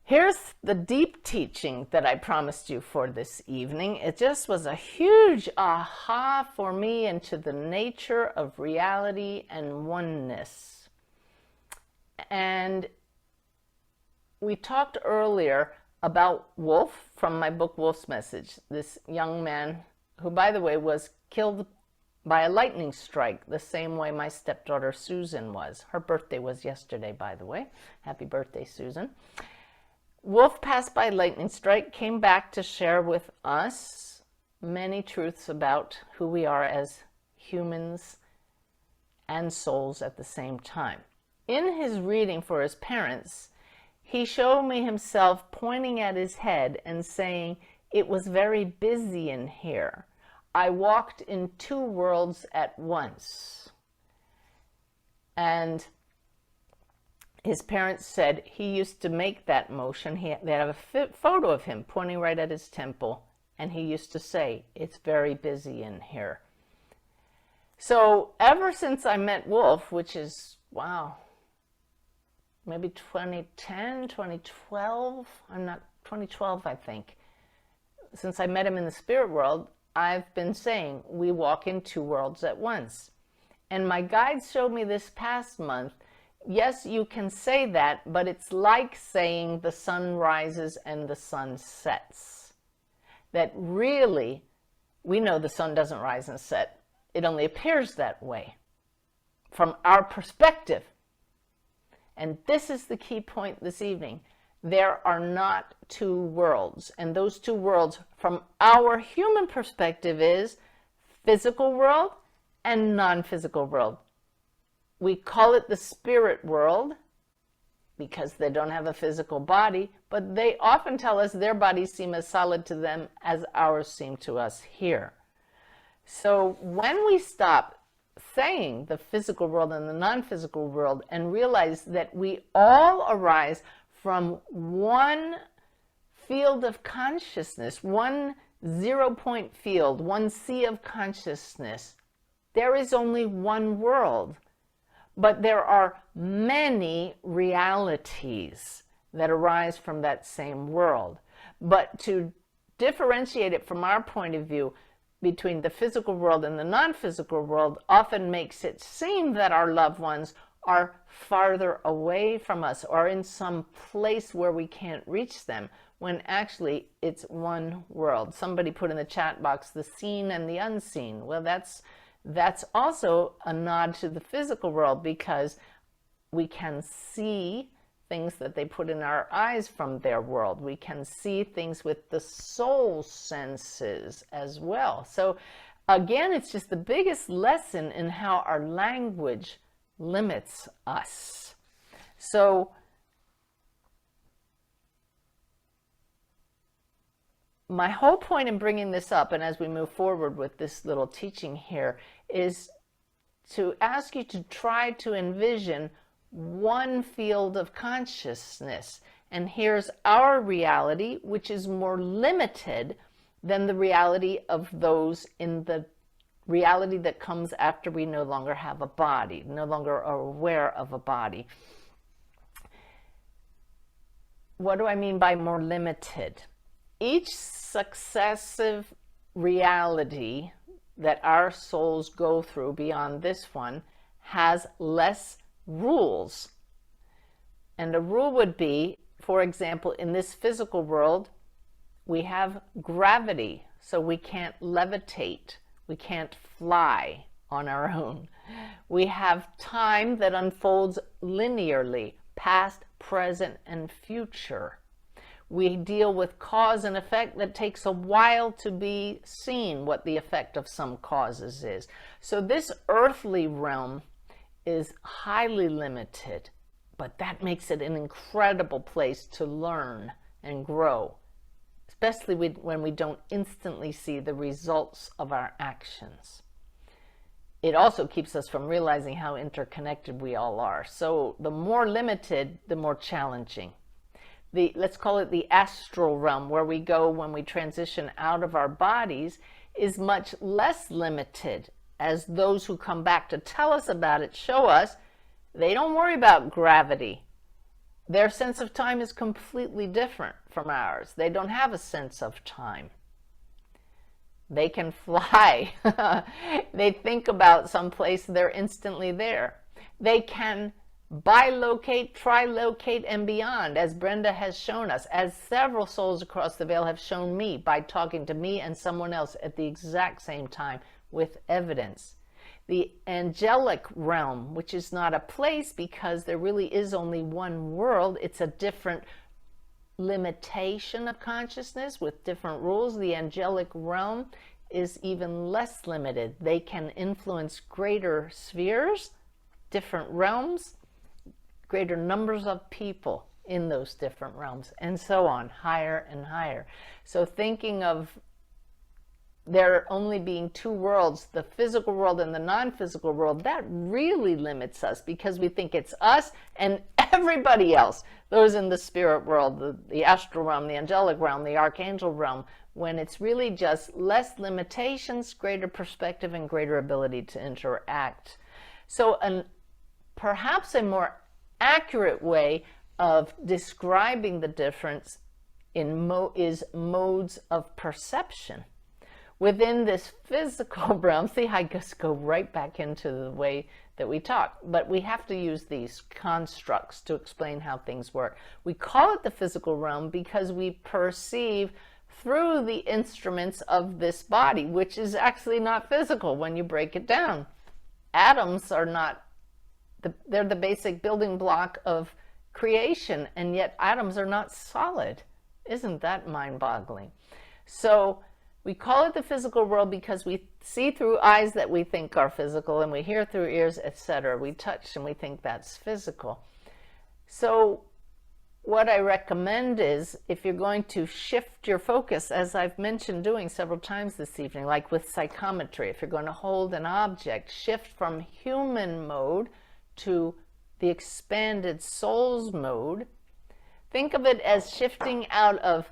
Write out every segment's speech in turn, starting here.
Here's the deep teaching that I promised you for this evening. It just was a huge aha for me into the nature of reality and oneness. And we talked earlier about Wolf from my book Wolf's Message, this young man who, by the way, was killed by a lightning strike the same way my stepdaughter Susan was. Her birthday was yesterday, by the way. Happy birthday, Susan. Wolf passed by lightning strike, came back to share with us many truths about who we are as humans and souls at the same time. In his reading for his parents, he showed me himself pointing at his head and saying, "It was very busy in here. I walked in two worlds at once." And his parents said he used to make that motion. They have a photo of him pointing right at his temple, and he used to say, "It's very busy in here." So ever since I met Wolf, which is, wow, maybe 2010, 2012, 2012, I think. Since I met him in the spirit world, I've been saying we walk in two worlds at once. And my guides showed me this past month, yes, you can say that, but it's like saying the sun rises and the sun sets. That really, we know the sun doesn't rise and set. It only appears that way from our perspective. And this is the key point this evening. There are not two worlds. And those two worlds from our human perspective is physical world and non-physical world. We call it the spirit world because they don't have a physical body, but they often tell us their bodies seem as solid to them as ours seem to us here. So when we stop saying the physical world and the non-physical world and realize that we all arise from one field of consciousness, one 0-point field, one sea of consciousness, there is only one world. But there are many realities that arise from that same world. But to differentiate it from our point of view between the physical world and the non-physical world often makes it seem that our loved ones are farther away from us or in some place where we can't reach them, when actually it's one world. Somebody put in the chat box the seen and the unseen. Well, that's also a nod to the physical world because we can see things that they put in our eyes from their world. We can see things with the soul senses as well. So again, it's just the biggest lesson in how our language limits us. So my whole point in bringing this up, and as we move forward with this little teaching here, is to ask you to try to envision one field of consciousness. And here's our reality, which is more limited than the reality of those in the reality that comes after we no longer have a body, no longer are aware of a body. What do I mean by more limited? Each successive reality that our souls go through beyond this one has less rules. And a rule would be, for example, in this physical world, we have gravity, so we can't levitate, we can't fly on our own. We have time that unfolds linearly, past, present, and future. We deal with cause and effect that takes a while to be seen, what the effect of some causes is. So this earthly realm is highly limited, but that makes it an incredible place to learn and grow, especially when we don't instantly see the results of our actions. It also keeps us from realizing how interconnected we all are. So the more limited, the more challenging. Let's call it the astral realm, where we go when we transition out of our bodies, is much less limited, as those who come back to tell us about it show us. They don't worry about gravity. Their sense of time is completely different from ours. They don't have a sense of time. They can fly. They think about someplace, they're instantly there. They can bilocate, trilocate, and beyond, as Brenda has shown us, as several souls across the veil have shown me by talking to me and someone else at the exact same time with evidence. The angelic realm, which is not a place because there really is only one world, it's a different limitation of consciousness with different rules. The angelic realm is even less limited. They can influence greater spheres, different realms, greater numbers of people in those different realms, and so on, higher and higher. So thinking of there only being two worlds, the physical world and the non-physical world, that really limits us because we think it's us and everybody else, those in the spirit world, the astral realm, the angelic realm, the archangel realm, when it's really just less limitations, greater perspective, and greater ability to interact. So perhaps a more accurate way of describing the difference is modes of perception. Within this physical realm, see, I just go right back into the way that we talk, but we have to use these constructs to explain how things work. We call it the physical realm because we perceive through the instruments of this body, which is actually not physical when you break it down. Atoms are not, they're the basic building block of creation, and yet atoms are not solid. Isn't that mind-boggling? So we call it the physical world because we see through eyes that we think are physical, and we hear through ears, etc. We touch and we think that's physical. So what I recommend is, if you're going to shift your focus, as I've mentioned doing several times this evening, like with psychometry, if you're going to hold an object, shift from human mode to the expanded soul's mode. Think of it as shifting out of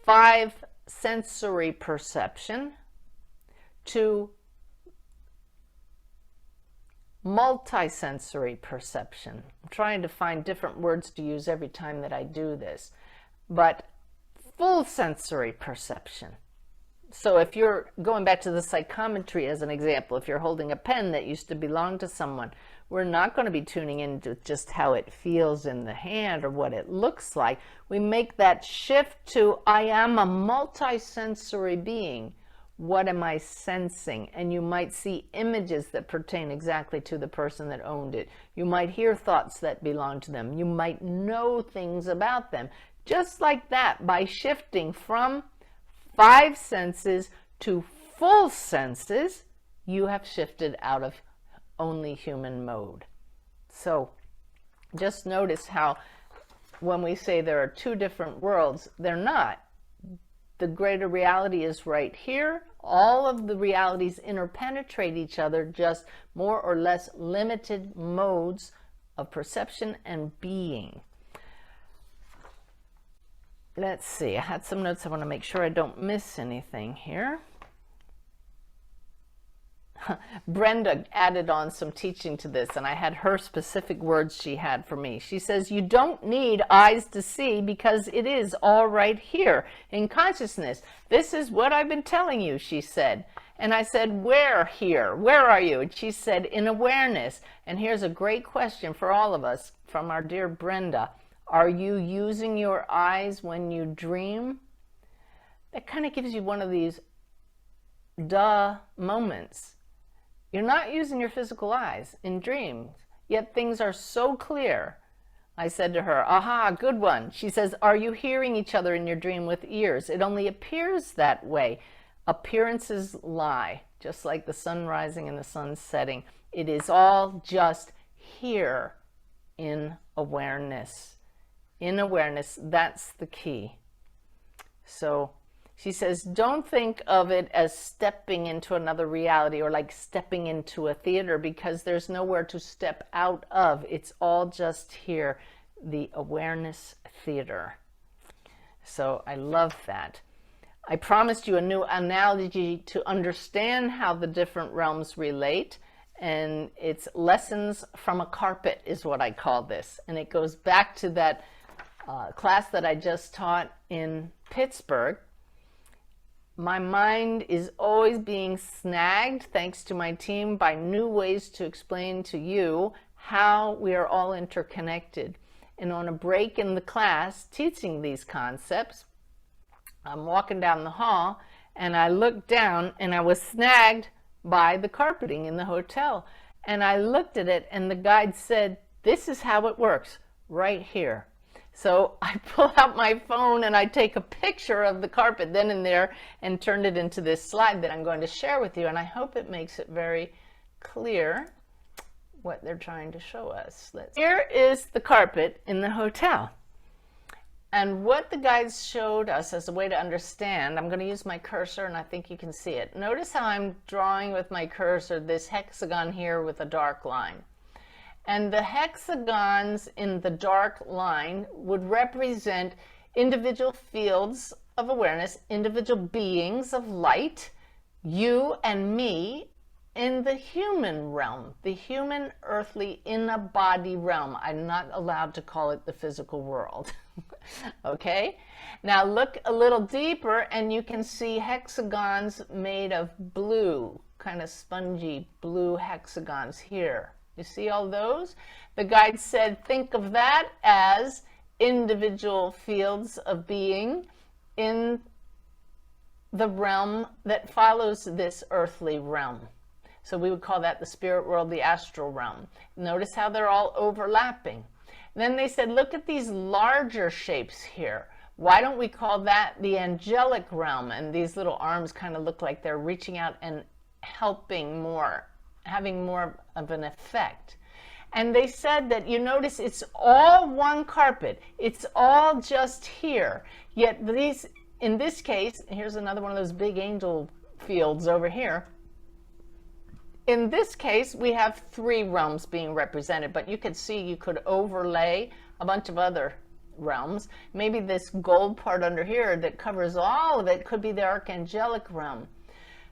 5 sensory perception to multisensory perception. I'm trying to find different words to use every time that I do this, but full sensory perception. So if you're going back to the psychometry as an example, if you're holding a pen that used to belong to someone, we're not going to be tuning into just how it feels in the hand or what it looks like. We make that shift to, I am a multisensory being. What am I sensing? And you might see images that pertain exactly to the person that owned it. You might hear thoughts that belong to them. You might know things about them. Just like that, by shifting from 5 senses to full senses, you have shifted out of only human mode. So just notice how when we say there are 2 different worlds, they're not. The greater reality is right here. All of the realities interpenetrate each other, just more or less limited modes of perception and being. Let's see, I had some notes. I want to make sure I don't miss anything here. Brenda added on some teaching to this, and I had her specific words she had for me. She says, you don't need eyes to see because it is all right here in consciousness. This is what I've been telling you, she said. And I said, where here? Where are you? And she said, in awareness. And here's a great question for all of us from our dear Brenda. Are you using your eyes when you dream? That kind of gives you one of these duh moments. You're not using your physical eyes in dreams, yet things are so clear. I said to her, aha, good one. She says, are you hearing each other in your dream with ears? It only appears that way. Appearances lie, just like the sun rising and the sun setting. It is all just here in awareness. In awareness, that's the key. So she says, don't think of it as stepping into another reality or like stepping into a theater, because there's nowhere to step out of. It's all just here, the awareness theater. So I love that. I promised you a new analogy to understand how the different realms relate, And it's lessons from a carpet is what I call this. And it goes back to that class that I just taught in Pittsburgh. My mind is always being snagged, thanks to my team, by new ways to explain to you how we are all interconnected. And on a break in the class teaching these concepts, I'm walking down the hall and I looked down and I was snagged by the carpeting in the hotel. And I looked at it and the guide said, this is how it works, right here. So I pull out my phone and I take a picture of the carpet then and there and turned it into this slide that I'm going to share with you. And I hope it makes it very clear what they're trying to show us. Here is the carpet in the hotel. And what the guides showed us as a way to understand, I'm going to use my cursor and I think you can see it. Notice how I'm drawing with my cursor this hexagon here with a dark line. And the hexagons in the dark line would represent individual fields of awareness, individual beings of light, you and me, in the human realm, the human, earthly, in a body realm. I'm not allowed to call it the physical world. Okay? Now look a little deeper and you can see hexagons made of blue, kind of spongy blue hexagons here. You see all those? The guide said, think of that as individual fields of being in the realm that follows this earthly realm. So we would call that the spirit world, the astral realm. Notice how they're all overlapping. Then they said, look at these larger shapes here. Why don't we call that the angelic realm? And these little arms kind of look like they're reaching out and helping more, having more of an effect. And they said that, you notice it's all one carpet. It's all just here. Yet these, in this case, here's another one of those big angel fields over here. In this case, we have 3 realms being represented, but you could see you could overlay a bunch of other realms. Maybe this gold part under here that covers all of it could be the archangelic realm.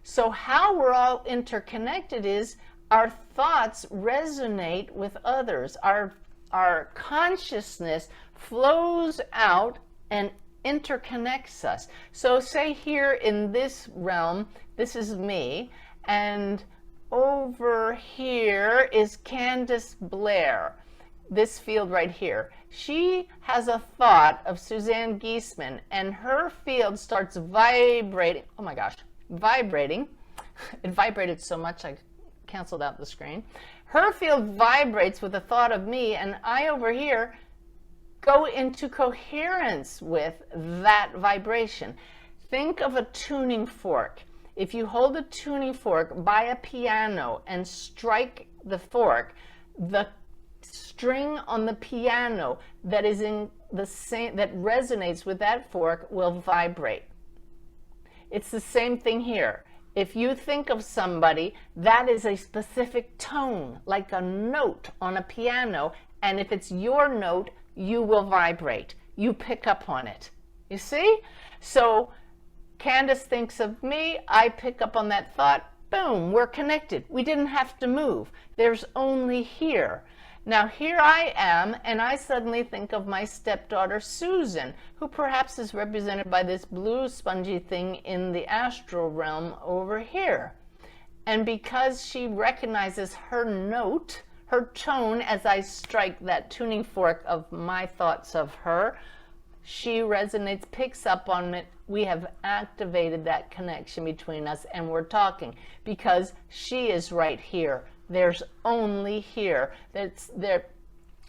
So how we're all interconnected is our thoughts resonate with others. Our consciousness flows out and interconnects us. So say here in this realm, this is me, and over here is Candace Blair, this field right here. She has a thought of Suzanne Giesemann, and her field starts vibrating. Oh my gosh, vibrating. It vibrated so much I canceled out the screen. Her field vibrates with the thought of me, and I over here go into coherence with that vibration. Think of a tuning fork. If you hold a tuning fork by a piano and strike the fork, the string on the piano that is in the same, that resonates with that fork, will vibrate. It's the same thing here. If you think of somebody, that is a specific tone, like a note on a piano, and if it's your note, you will vibrate. You pick up on it. You see? So Candace thinks of me, I pick up on that thought, boom, we're connected. We didn't have to move. There's only here. Now here I am, and I suddenly think of my stepdaughter Susan, who perhaps is represented by this blue spongy thing in the astral realm over here. And because she recognizes her note, her tone, as I strike that tuning fork of my thoughts of her, she resonates, picks up on it. We have activated that connection between us, and we're talking because she is right here. There's only here. That's there.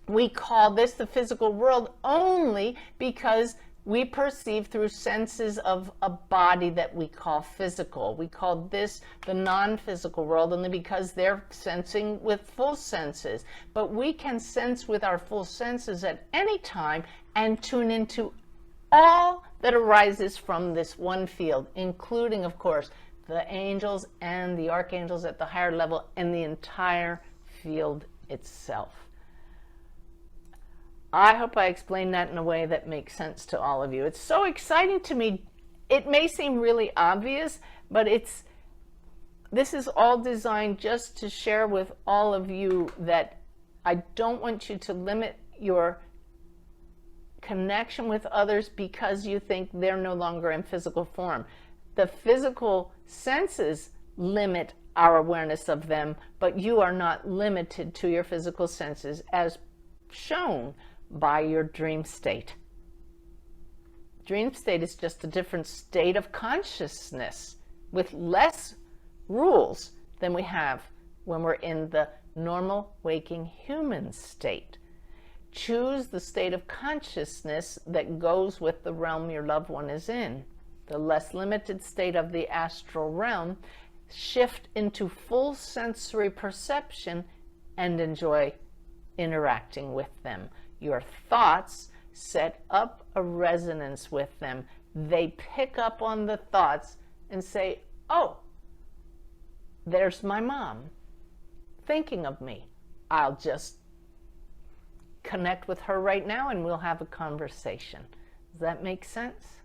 We call this the physical world only because we perceive through senses of a body that we call physical. We call this the non-physical world only because they're sensing with full senses. But we can sense with our full senses at any time and tune into all that arises from this one field, including, of course, the angels and the archangels at the higher level and the entire field itself. I hope I explained that in a way that makes sense to all of you. It's so exciting to me. It may seem really obvious, but this is all designed just to share with all of you that I don't want you to limit your connection with others because you think they're no longer in physical form. The physical senses limit our awareness of them, but you are not limited to your physical senses as shown by your dream state. Dream state is just a different state of consciousness with less rules than we have when we're in the normal waking human state. Choose the state of consciousness that goes with the realm your loved one is in. The less limited state of the astral realm, shift into full sensory perception and enjoy interacting with them. Your thoughts set up a resonance with them. They pick up on the thoughts and say, oh, there's my mom thinking of me. I'll just connect with her right now and we'll have a conversation. Does that make sense?